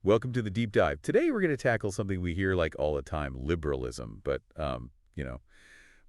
Welcome to the deep dive. Today we're going to tackle something we hear like all the time, liberalism, but you know,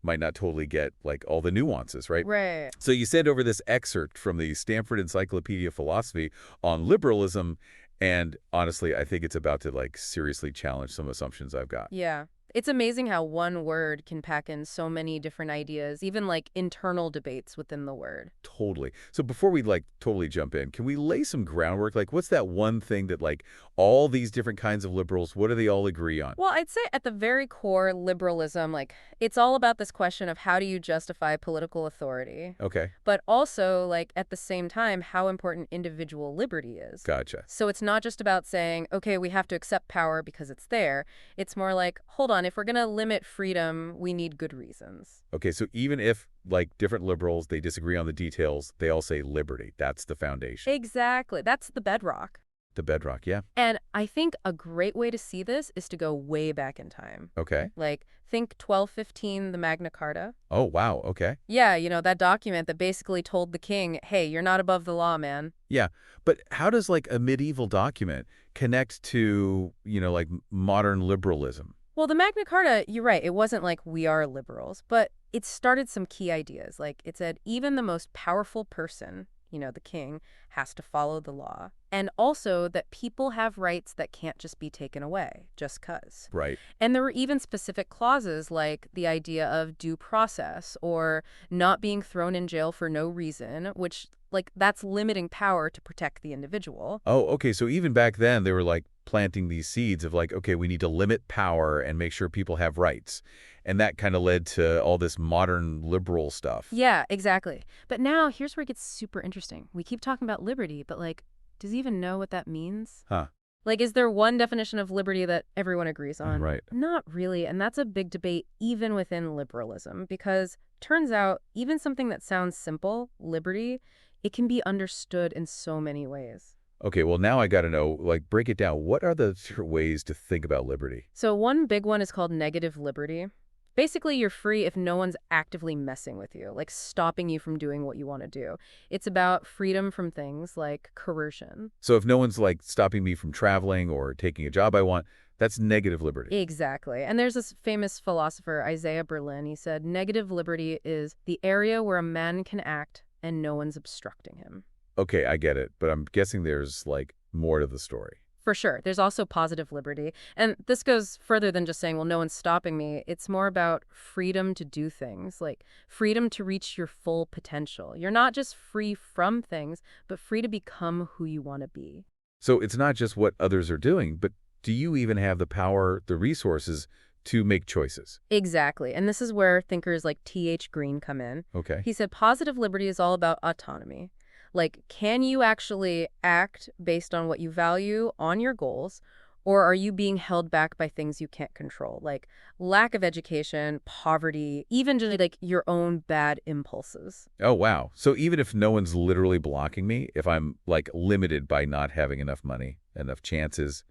might not totally get like all the nuances, right? Right. So you sent over this excerpt from the Stanford Encyclopedia of Philosophy on liberalism, and honestly, I think it's about to like seriously challenge some assumptions I've got. Yeah. It's amazing how one word can pack in so many different ideas, even like internal debates within the word. Totally. So before we like totally jump in, can we lay some groundwork? Like what's that one thing that like all these different kinds of liberals, what do they all agree on? Well, I'd say at the very core, liberalism, like, it's all about this question of how do you justify political authority, Okay, but also, like, at the same time, how important individual liberty is. gotcha. So it's not just about saying, okay, we have to accept power because it's there. It's more like, hold on, if we're going to limit freedom, we need good reasons. Okay, so even if, like, different liberals, they disagree on the details, they all say liberty. That's the foundation. Exactly. That's the bedrock. The bedrock, yeah. And I think a great way to see this is to go way back in time. Okay. Like, think 1215, the Magna Carta. Oh, wow, okay. Yeah, that document that basically told the king, hey, you're not above the law, man. Yeah, but how does, like, a medieval document connect to, like, modern liberalism? Well, the Magna Carta, you're right, it wasn't like we are liberals, but it started some key ideas. Like, it said even the most powerful person, the king, has to follow the law. And also that people have rights that can't just be taken away, just 'cause. Right. And there were even specific clauses like the idea of due process or not being thrown in jail for no reason, which, like, that's limiting power to protect the individual. Oh, okay, so even back then, they were, like, planting these seeds of, like, okay, we need to limit power and make sure people have rights. And that kind of led to all this modern liberal stuff. Yeah, exactly. But now here's where it gets super interesting. We keep talking about liberty, but, like, does he even know what that means? Huh, Like, is there one definition of liberty that everyone agrees on? right. Not really, and that's a big debate even within liberalism, because turns out even something that sounds simple, liberty, it can be understood in so many ways. Okay, well, now I got to know, like, break it down. What are the different ways to think about liberty? So one big one is called negative liberty. Basically, you're free if no one's actively messing with you, like stopping you from doing what you want to do. It's about freedom from things like coercion. So if no one's, like, stopping me from traveling or taking a job I want, that's negative liberty. Exactly. And there's this famous philosopher, Isaiah Berlin. He said, negative liberty is the area where a man can act and no one's obstructing him. Okay, I get it, but I'm guessing there's, like, more to the story. For sure. There's also positive liberty. And this goes further than just saying, well, no one's stopping me. It's more about freedom to do things, like freedom to reach your full potential. You're not just free from things, but free to become who you want to be. So it's not just what others are doing, but do you even have the power, the resources to make choices? Exactly. And this is where thinkers like T.H. Green come in. Okay. He said positive liberty is all about autonomy. Like, can you actually act based on what you value on your goals, or are you being held back by things you can't control, like lack of education, poverty, even just like your own bad impulses? Oh, wow. So even if no one's literally blocking me, if I'm, like, limited by not having enough money, enough chances,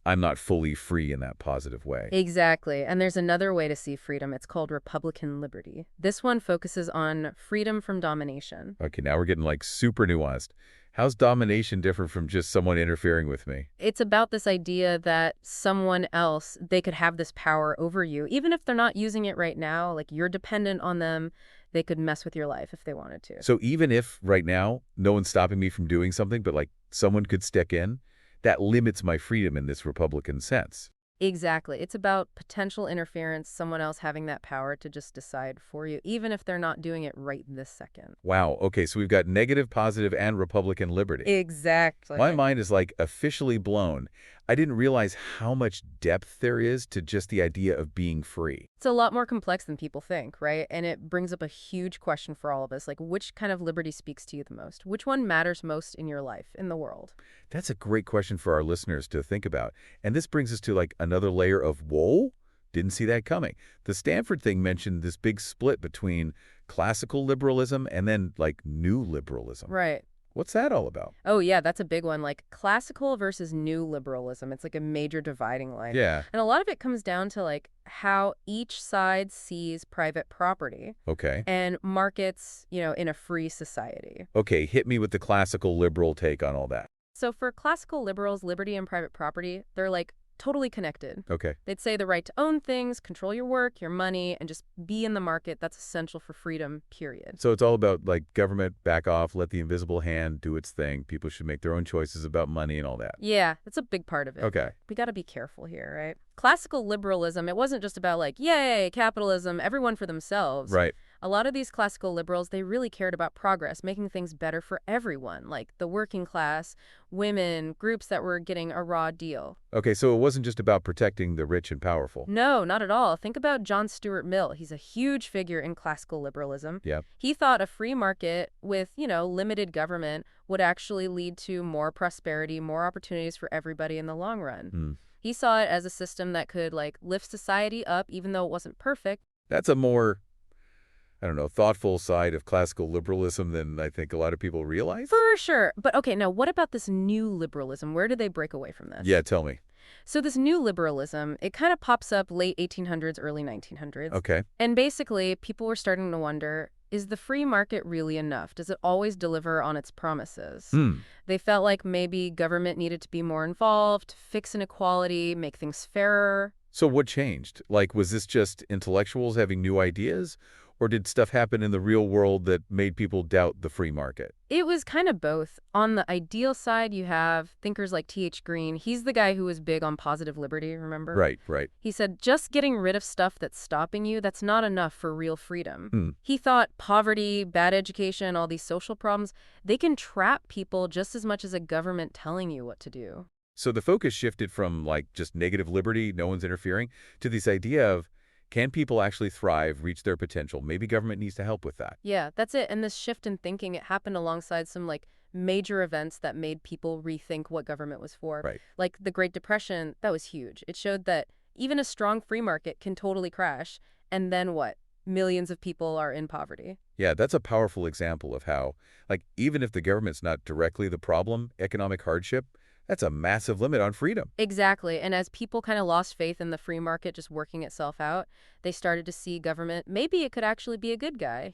I'm not fully free in that positive way. Exactly. And there's another way to see freedom. It's called Republican liberty. This one focuses on freedom from domination. Okay, now we're getting, like, super nuanced. How's domination different from just someone interfering with me? It's about this idea that someone else, they could have this power over you, even if they're not using it right now, like you're dependent on them. They could mess with your life if they wanted to. So even if right now no one's stopping me from doing something, but, like, someone could step in, that limits my freedom in this Republican sense. Exactly. It's about potential interference, someone else having that power to just decide for you, even if they're not doing it right this second. Wow. Okay, so we've got negative, positive, and Republican liberty. Exactly. My mind is, like, officially blown. I didn't realize how much depth there is to just the idea of being free. It's a lot more complex than people think, right? And it brings up a huge question for all of us. Like, which kind of liberty speaks to you the most? Which one matters most in your life, in the world? That's a great question for our listeners to think about. And this brings us to, like, another layer of, whoa, didn't see that coming. The Stanford thing mentioned this big split between classical liberalism and then, like, new liberalism. Right. What's that all about? Oh, yeah, that's a big one. Like classical versus new liberalism. It's like a major dividing line. Yeah. And a lot of it comes down to like how each side sees private property Okay. and markets, in a free society. Okay, hit me with the classical liberal take on all that. So for classical liberals, liberty and private property, they're like totally connected. Okay. They'd say the right to own things, control your work, your money, and just be in the market, that's essential for freedom, period. So it's all about, like, government, back off, let the invisible hand do its thing. People should make their own choices about money and all that. Yeah, that's a big part of it. Okay. We got to be careful here, right? Classical liberalism, it wasn't just about like, yay, capitalism, everyone for themselves. Right. A lot of these classical liberals, they really cared about progress, making things better for everyone, like the working class, women, groups that were getting a raw deal. Okay, so it wasn't just about protecting the rich and powerful. No, not at all. Think about John Stuart Mill. He's a huge figure in classical liberalism. Yeah. He thought a free market with, limited government would actually lead to more prosperity, more opportunities for everybody in the long run. Hmm. He saw it as a system that could, like, lift society up even though it wasn't perfect. That's a more, I don't know, thoughtful side of classical liberalism than I think a lot of people realize. For sure. But okay, now what about this new liberalism? Where did they break away from this? Yeah, tell me. So this new liberalism, it kind of pops up late 1800s, early 1900s. Okay. And basically, people were starting to wonder, is the free market really enough? Does it always deliver on its promises? They felt like maybe government needed to be more involved, fix inequality, make things fairer. So what changed? Like, was this just intellectuals having new ideas? Or did stuff happen in the real world that made people doubt the free market? It was kind of both. On the ideal side, you have thinkers like T.H. Green. He's the guy who was big on positive liberty, remember? Right, right. He said, just getting rid of stuff that's stopping you, that's not enough for real freedom. He thought poverty, bad education, all these social problems, they can trap people just as much as a government telling you what to do. So the focus shifted from, like, just negative liberty, no one's interfering, to this idea of, can people actually thrive, reach their potential? Maybe government needs to help with that. Yeah, that's it. And this shift in thinking, it happened alongside some like major events that made people rethink what government was for. Right. Like the Great Depression, that was huge. It showed that even a strong free market can totally crash. And then what? Millions of people are in poverty. Yeah, that's a powerful example of how, like, even if the government's not directly the problem, economic hardship, that's a massive limit on freedom. Exactly. And as people kind of lost faith in the free market just working itself out, they started to see government, maybe it could actually be a good guy.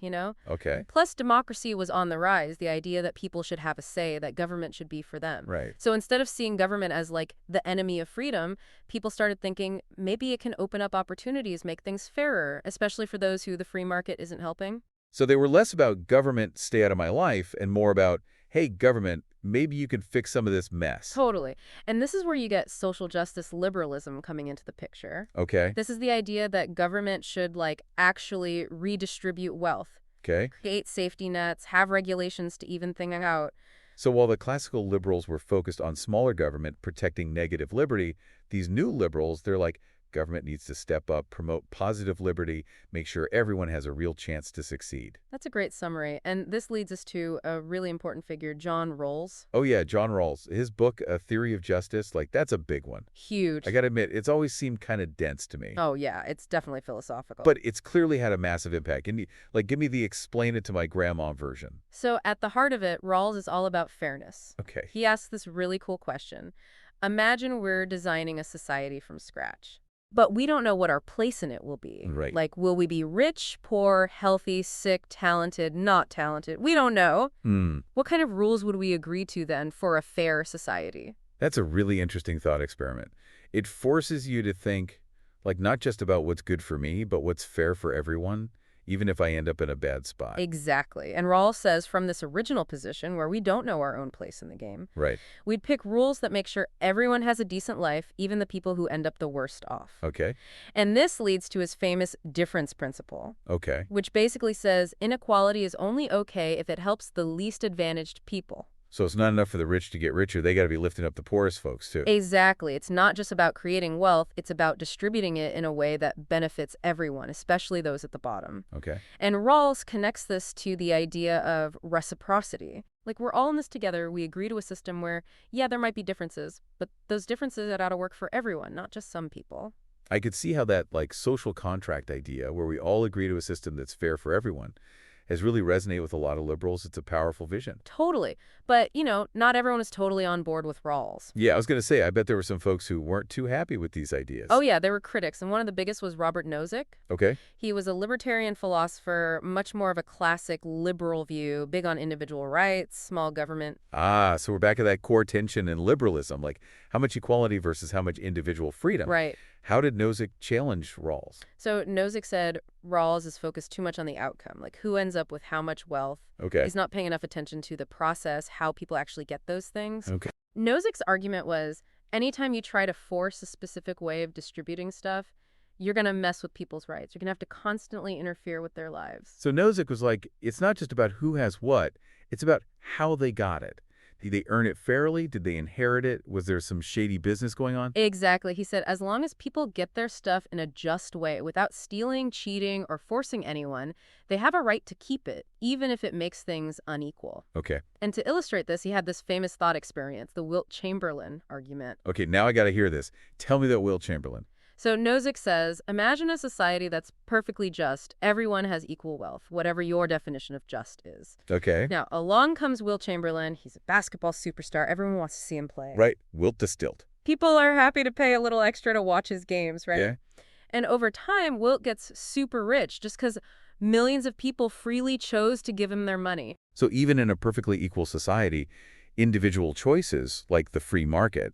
Okay. Plus, democracy was on the rise, the idea that people should have a say, that government should be for them. Right. So instead of seeing government as like the enemy of freedom, people started thinking maybe it can open up opportunities, make things fairer, especially for those who the free market isn't helping. So they were less about government, stay out of my life, and more about, hey, government, maybe you could fix some of this mess. Totally. And this is where you get social justice liberalism coming into the picture. Okay. This is the idea that government should like actually redistribute wealth, Okay. create safety nets, have regulations to even things out. So while the classical liberals were focused on smaller government protecting negative liberty, these new liberals, they're like, government needs to step up, promote positive liberty, make sure everyone has a real chance to succeed. That's a great summary. And this leads us to a really important figure, John Rawls. Oh yeah, John Rawls. His book, A Theory of Justice, like, that's a big one. Huge. I gotta admit, it's always seemed kind of dense to me. Oh, yeah, it's definitely philosophical. But it's clearly had a massive impact. Can you, like, give me the explain it to my grandma version? So at the heart of it, Rawls is all about fairness. Okay. He asks this really cool question. Imagine we're designing a society from scratch, but we don't know what our place in it will be. Right. Like, will we be rich, poor, healthy, sick, talented, not talented? We don't know. What kind of rules would we agree to then for a fair society? That's a really interesting thought experiment. It forces you to think, like, not just about what's good for me, but what's fair for everyone, even if I end up in a bad spot. Exactly. And Rawls says from this original position where we don't know our own place in the game, Right. we'd pick rules that make sure everyone has a decent life, even the people who end up the worst off. Okay. And this leads to his famous difference principle, Okay. which basically says inequality is only okay if it helps the least advantaged people. So it's not enough for the rich to get richer. They got to be lifting up the poorest folks, too. Exactly. It's not just about creating wealth. It's about distributing it in a way that benefits everyone, especially those at the bottom. Okay. And Rawls connects this to the idea of reciprocity. Like, we're all in this together. We agree to a system where, yeah, there might be differences, but those differences ought to work for everyone, not just some people. I could see how that, like, social contract idea, where we all agree to a system that's fair for everyone, has really resonated with a lot of liberals. It's a powerful vision. Totally. But, not everyone was totally on board with Rawls. Yeah, I was going to say, I bet there were some folks who weren't too happy with these Oh, ideas. yeah, there were critics, and one of the biggest was Robert Nozick. Okay. He was a libertarian philosopher, much more of a classic liberal view, big on individual rights, small government. Ah, so we're back at that core tension in liberalism, like how much equality versus how much individual freedom. Right. How did Nozick challenge Rawls? So Nozick said Rawls is focused too much on the outcome, like who ends up with how much wealth. Okay. He's not paying enough attention to the process, how people actually get those things. Okay. Nozick's argument was anytime you try to force a specific way of distributing stuff, you're going to mess with people's rights. You're going to have to constantly interfere with their lives. So Nozick was like, it's not just about who has what, it's about how they got it. Did they earn it fairly? Did they inherit it? Was there some shady business going on? Exactly. He said, as long as people get their stuff in a just way, without stealing, cheating, or forcing anyone, they have a right to keep it, even if it makes things unequal. Okay. And to illustrate this, he had this famous thought experience, the Wilt Chamberlain argument. Okay, now I got to hear this. Tell me that Will Chamberlain. So Nozick says, imagine a society that's perfectly just. Everyone has equal wealth, whatever your definition of just is. Okay. Now, along comes Wilt Chamberlain. He's a basketball superstar. Everyone wants to see him play. Right. Wilt distilled. People are happy to pay a little extra to watch his games, right? Yeah. And over time, Wilt gets super rich just because millions of people freely chose to give him their money. So even in a perfectly equal society, individual choices, like the free market,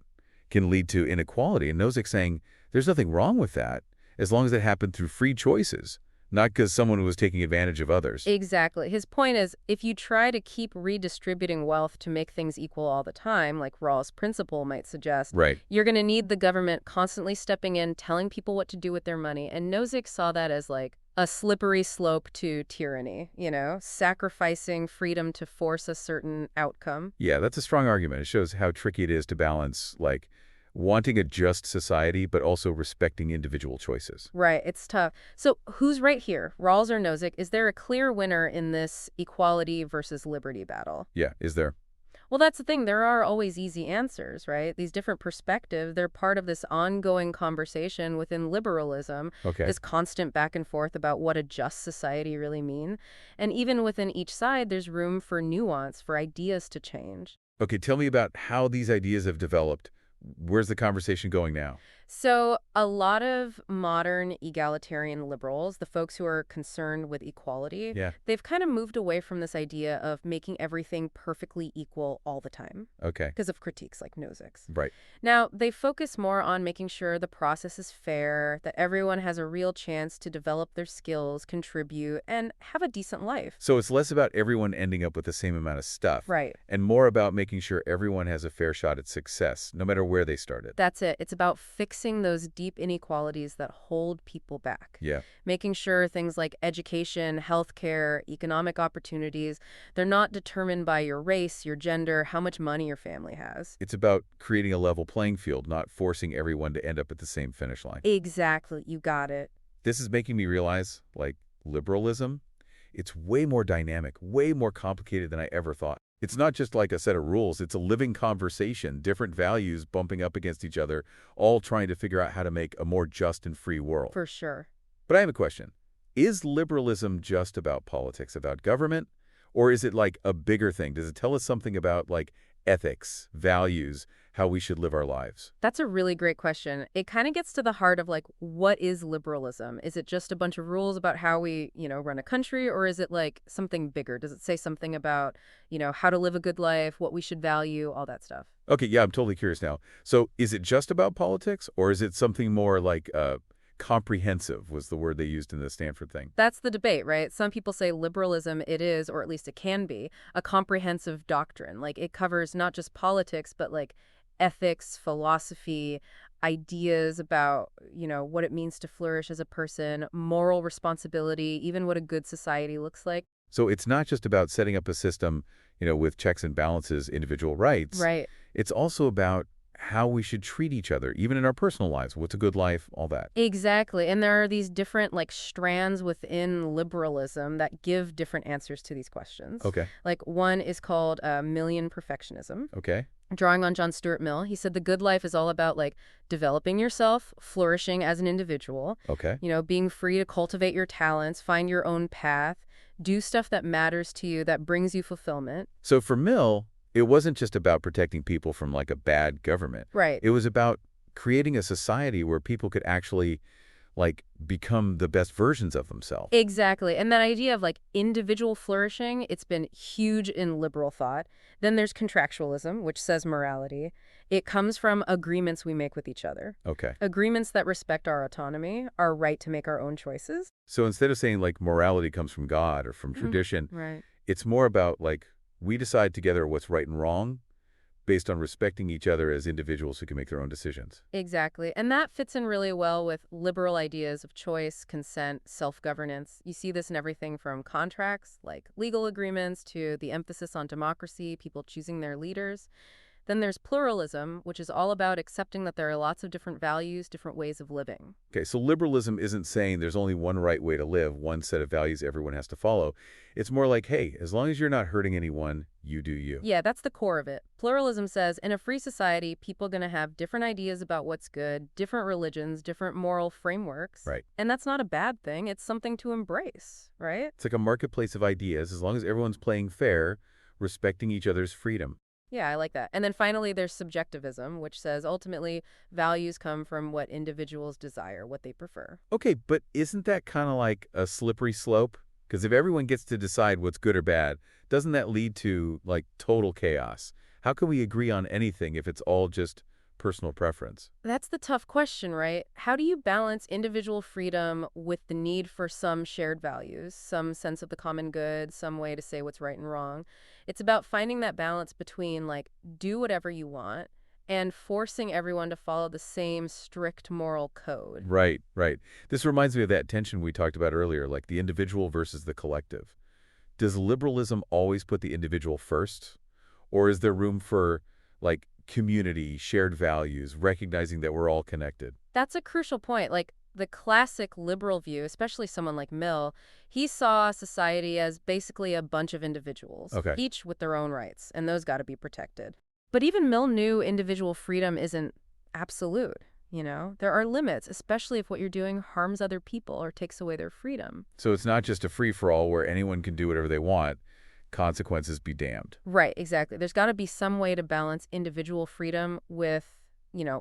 can lead to inequality. And Nozick's saying there's nothing wrong with that as long as it happened through free choices, not because someone was taking advantage of others. Exactly. His point is, if you try to keep redistributing wealth to make things equal all the time, like Rawls' principle might suggest, Right. you're going to need the government constantly stepping in, telling people what to do with their money. And Nozick saw that as like a slippery slope to tyranny, sacrificing freedom to force a certain outcome. Yeah, that's a strong argument. It shows how tricky it is to balance, like, wanting a just society, but also respecting individual choices. Right, it's tough. So who's right here, Rawls or Nozick? Is there a clear winner in this equality versus liberty battle? Yeah, is there? Well, that's the thing. There are always easy answers, right? These different perspectives, they're part of this ongoing conversation within liberalism, Okay. this constant back and forth about what a just society really mean. And even within each side, there's room for nuance, for ideas to change. Okay, tell me about how these ideas have developed. Where's the conversation going now? So a lot of modern egalitarian liberals, the folks who are concerned with equality, Yeah. they've kind of moved away from this idea of making everything perfectly equal all the time Okay. because of critiques like Nozick's. Right. Now, they focus more on making sure the process is fair, that everyone has a real chance to develop their skills, contribute, and have a decent life. So it's less about everyone ending up with the same amount of stuff. Right. And more about making sure everyone has a fair shot at success, no matter where they started. That's it. It's about fixing those deep inequalities that hold people back. Yeah. Making sure things like education, healthcare, economic opportunities, they're not determined by your race, your gender, how much money your family has. It's about creating a level playing field, not forcing everyone to end up at the same finish line. Exactly. You got it. This is making me realize, like, liberalism, it's way more dynamic, way more complicated than I ever thought. It's not just like a set of rules. It's a living conversation, different values bumping up against each other, all trying to figure out how to make a more just and free world. For sure. But I have a question. Is liberalism just about politics, about government? Or is it like a bigger thing? Does it tell us something about like ethics, values, how we should live our lives? That's a really great question. It kind of gets to the heart of like, what is liberalism? Is it just a bunch of rules about how we, run a country? Or is it like something bigger? Does it say something about, how to live a good life, what we should value, all that stuff? Okay, yeah, I'm totally curious now. So is it just about politics or is it something more like comprehensive was the word they used in the Stanford thing? That's the debate, right? Some people say liberalism, it is, or at least it can be, a comprehensive doctrine. Like it covers not just politics, but like ethics, philosophy, ideas about, what it means to flourish as a person, moral responsibility, even what a good society looks like. So it's not just about setting up a system, with checks and balances, individual rights. Right. It's also about how we should treat each other, even in our personal lives. What's a good life, all that. Exactly. And there are these different like strands within liberalism that give different answers to these questions. Okay. Like one is called Millian perfectionism. Okay. Drawing on John Stuart Mill, he said the good life is all about like developing yourself, flourishing as an individual, Okay. being free to cultivate your talents, find your own path, do stuff that matters to you, that brings you fulfillment. So for Mill, It wasn't just about protecting people from like a bad government. Right. It was about creating a society where people could actually like become the best versions of themselves. Exactly. And that idea of like individual flourishing, it's been huge in liberal thought. Then there's contractualism, which says morality. It comes from agreements we make with each other. Okay. Agreements that respect our autonomy, our right to make our own choices. So instead of saying like morality comes from God or from tradition, Right. it's more about like we decide together what's right and wrong based on respecting each other as individuals who can make their own decisions. Exactly. And that fits in really well with liberal ideas of choice, consent, self-governance. You see this in everything from contracts, like legal agreements, to the emphasis on democracy, people choosing their leaders. Then there's pluralism, which is all about accepting that there are lots of different values, different ways of living. Okay, so liberalism isn't saying there's only one right way to live, one set of values everyone has to follow. It's more like, hey, as long as you're not hurting anyone, you do you. Yeah, that's the core of it. Pluralism says in a free society, people are going to have different ideas about what's good, different religions, different moral frameworks. Right. And that's not a bad thing. It's something to embrace, right? It's like a marketplace of ideas as long as everyone's playing fair, respecting each other's freedom. Yeah, I like that. And then finally, there's subjectivism, which says ultimately values come from what individuals desire, what they prefer. Okay, but isn't that kind of like a slippery slope? Because if everyone gets to decide what's good or bad, doesn't that lead to, like, total chaos? How can we agree on anything if it's all just personal preference? That's the tough question, right? How do you balance individual freedom with the need for some shared values, some sense of the common good, some way to say what's right and wrong? It's about finding that balance between, like, do whatever you want and forcing everyone to follow the same strict moral code. Right, right. This reminds me of that tension we talked about earlier, like the individual versus the collective. Does liberalism always put the individual first? Or is there room for, like, community, shared values, recognizing that we're all connected? That's a crucial point. Like the classic liberal view, especially someone like Mill, he saw society as basically a bunch of individuals, Okay. each with their own rights, and those got to be protected. But even Mill knew individual freedom isn't absolute. There are limits, especially if what you're doing harms other people or takes away their freedom. So it's not just a free-for-all where anyone can do whatever they want. Consequences be damned. Right, exactly. There's got to be some way to balance individual freedom with,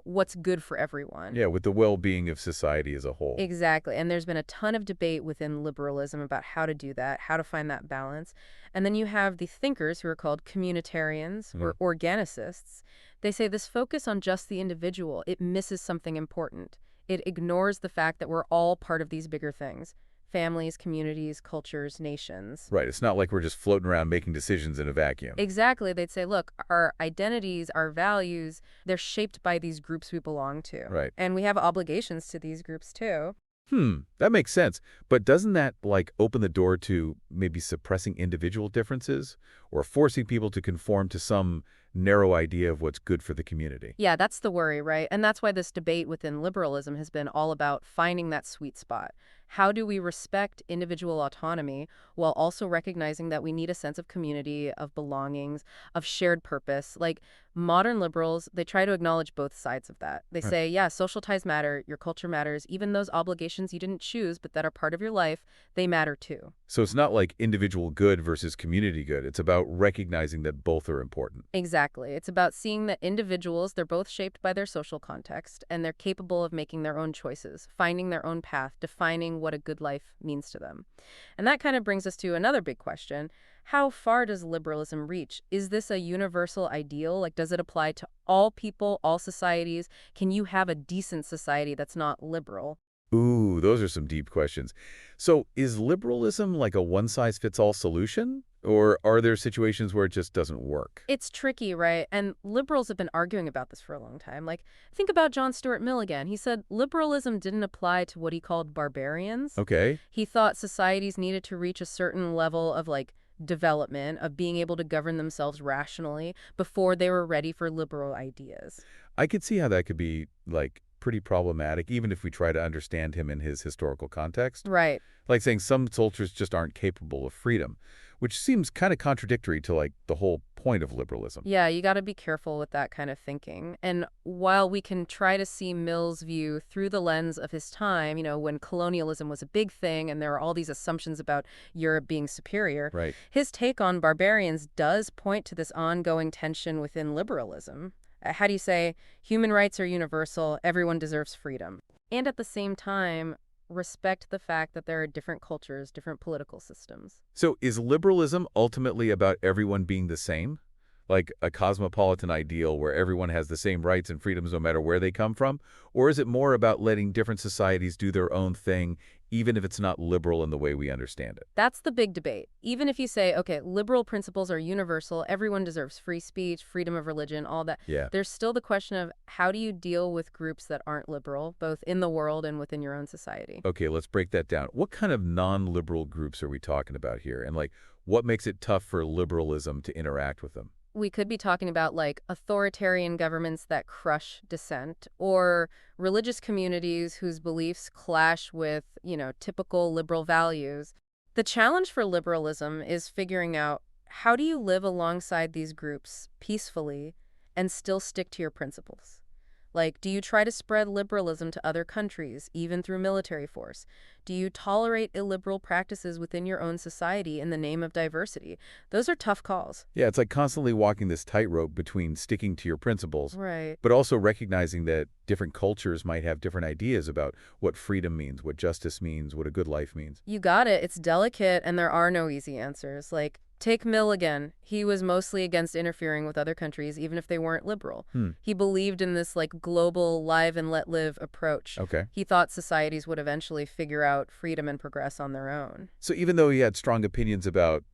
what's good for everyone. Yeah, with the well-being of society as a whole. Exactly. And there's been a ton of debate within liberalism about how to do that, how to find that balance. And then you have the thinkers who are called communitarians or organicists. They say this focus on just the individual, it misses something important. It ignores the fact that we're all part of these bigger things. Families, communities, cultures, nations. Right. It's not like we're just floating around making decisions in a vacuum. Exactly. They'd say, look, our identities, our values, they're shaped by these groups we belong to. Right. And we have obligations to these groups too. That makes sense. But doesn't that, like, open the door to maybe suppressing individual differences or forcing people to conform to some narrow idea of what's good for the community? Yeah, that's the worry, right? And that's why this debate within liberalism has been all about finding that sweet spot. How do we respect individual autonomy while also recognizing that we need a sense of community, of belongings, of shared purpose? Like modern liberals, they try to acknowledge both sides of that. They Right. say, yeah, social ties matter, your culture matters, even those obligations you didn't choose but that are part of your life, they matter too. So it's not like individual good versus community good. It's about recognizing that both are important. Exactly. It's about seeing that individuals, they're both shaped by their social context, and they're capable of making their own choices, finding their own path, defining what a good life means to them. And that kind of brings us to another big question. How far does liberalism reach? Is this a universal ideal? Like, does it apply to all people, all societies? Can you have a decent society that's not liberal? Ooh, those are some deep questions. So is liberalism like a one-size-fits-all solution? Or are there situations where it just doesn't work? It's tricky, right? And liberals have been arguing about this for a long time. Like, think about John Stuart Mill again. He said liberalism didn't apply to what he called barbarians. Okay. He thought societies needed to reach a certain level of, like, development, of being able to govern themselves rationally before they were ready for liberal ideas. I could see how that could be, like, pretty problematic, even if we try to understand him in his historical context. Right. Like saying some soldiers just aren't capable of freedom, which seems kind of contradictory to, like, the whole point of liberalism. Yeah, you got to be careful with that kind of thinking. And while we can try to see Mill's view through the lens of his time, when colonialism was a big thing and there are all these assumptions about Europe being superior, Right. his take on barbarians does point to this ongoing tension within liberalism. How do you say, human rights are universal, everyone deserves freedom. And at the same time, respect the fact that there are different cultures, different political systems. So is liberalism ultimately about everyone being the same? Like a cosmopolitan ideal where everyone has the same rights and freedoms no matter where they come from? Or is it more about letting different societies do their own thing, even if it's not liberal in the way we understand it? That's the big debate. Even if you say, okay, liberal principles are universal, everyone deserves free speech, freedom of religion, all that, Yeah. there's still the question of how do you deal with groups that aren't liberal, both in the world and within your own society? Okay, let's break that down. What kind of non-liberal groups are we talking about here? And what makes it tough for liberalism to interact with them? We could be talking about authoritarian governments that crush dissent or religious communities whose beliefs clash with, typical liberal values. The challenge for liberalism is figuring out how do you live alongside these groups peacefully and still stick to your principles? Do you try to spread liberalism to other countries, even through military force? Do you tolerate illiberal practices within your own society in the name of diversity? Those are tough calls. Yeah, it's like constantly walking this tightrope between sticking to your principles, Right. but also recognizing that different cultures might have different ideas about what freedom means, what justice means, what a good life means. You got it. It's delicate, and there are no easy answers. Take Mill again. He was mostly against interfering with other countries, even if they weren't liberal. He believed in this global live and let live approach. Okay. He thought societies would eventually figure out freedom and progress on their own. So even though he had strong opinions about,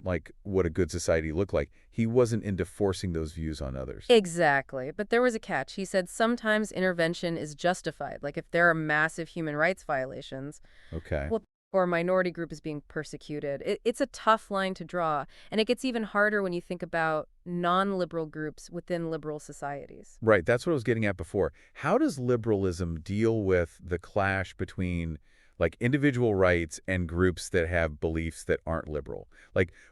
what a good society looked like, he wasn't into forcing those views on others. Exactly. But there was a catch. He said sometimes intervention is justified. If there are massive human rights violations, Okay. well, or a minority group is being persecuted. It's a tough line to draw, and it gets even harder when you think about non-liberal groups within liberal societies. Right, that's what I was getting at before. How does liberalism deal with the clash between individual rights and groups that have beliefs that aren't liberal?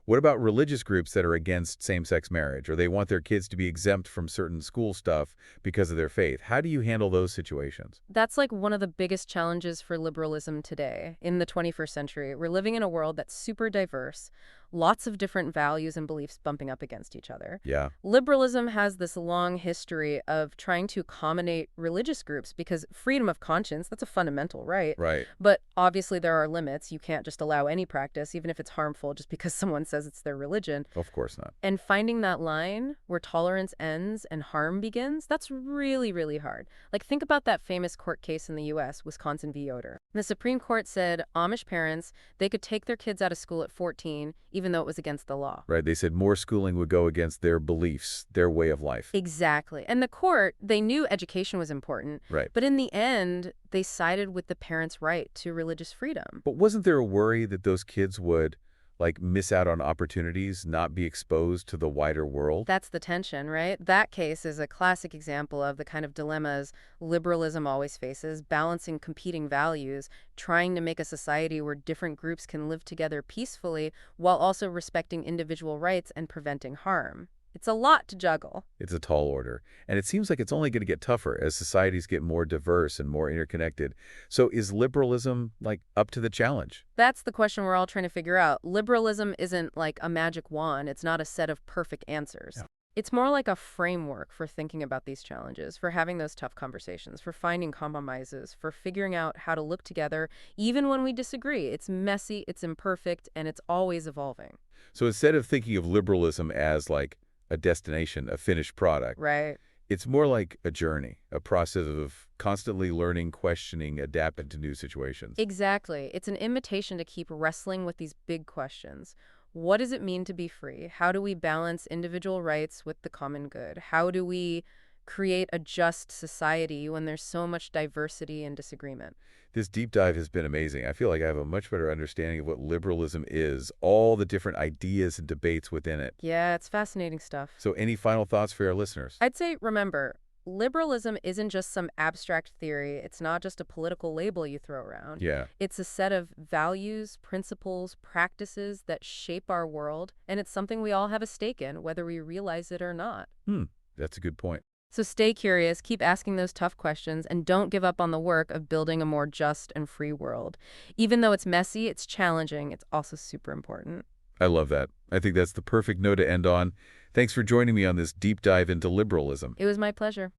What about religious groups that are against same-sex marriage, or they want their kids to be exempt from certain school stuff because of their faith? How do you handle those situations? That's one of the biggest challenges for liberalism today in the 21st century. We're living in a world that's super diverse, lots of different values and beliefs bumping up against each other. Yeah, Liberalism has this long history of trying to accommodate religious groups because freedom of conscience, that's a fundamental right. right. But obviously there are limits. You can't just allow any practice, even if it's harmful, just because someone says it's their religion. Of course not. And finding that line where tolerance ends and harm begins, that's really, really hard. Think about that famous court case in the U.S., Wisconsin v. Yoder. The Supreme Court said Amish parents, they could take their kids out of school at 14, even though it was against the law. Right, they said more schooling would go against their beliefs, their way of life. Exactly. And the court, they knew education was important, Right. but in the end, they sided with the parents' right to religious freedom. But wasn't there a worry that those kids would, miss out on opportunities, not be exposed to the wider world? That's the tension, right? That case is a classic example of the kind of dilemmas liberalism always faces, balancing competing values, trying to make a society where different groups can live together peacefully while also respecting individual rights and preventing harm. It's a lot to juggle. It's a tall order, and it seems like it's only going to get tougher as societies get more diverse and more interconnected. So is liberalism, up to the challenge? That's the question we're all trying to figure out. Liberalism isn't like a magic wand. It's not a set of perfect answers. Yeah. It's more like a framework for thinking about these challenges, for having those tough conversations, for finding compromises, for figuring out how to look together, even when we disagree. It's messy, it's imperfect, and it's always evolving. So instead of thinking of liberalism as a destination, a finished product, Right. it's more like a journey, a process of constantly learning, questioning, adapting to new situations. Exactly. It's an invitation to keep wrestling with these big questions. What does it mean to be free? How do we balance individual rights with the common good? How do we create a just society when there's so much diversity and disagreement? This deep dive has been amazing. I feel like I have a much better understanding of what liberalism is, all the different ideas and debates within it. Yeah, it's fascinating stuff. So any final thoughts for our listeners? I'd say, remember, liberalism isn't just some abstract theory. It's not just a political label you throw around. Yeah. It's a set of values, principles, practices that shape our world, and it's something we all have a stake in, whether we realize it or not. Hmm. That's a good point. So stay curious, keep asking those tough questions, and don't give up on the work of building a more just and free world. Even though it's messy, it's challenging, it's also super important. I love that. I think that's the perfect note to end on. Thanks for joining me on this deep dive into liberalism. It was my pleasure.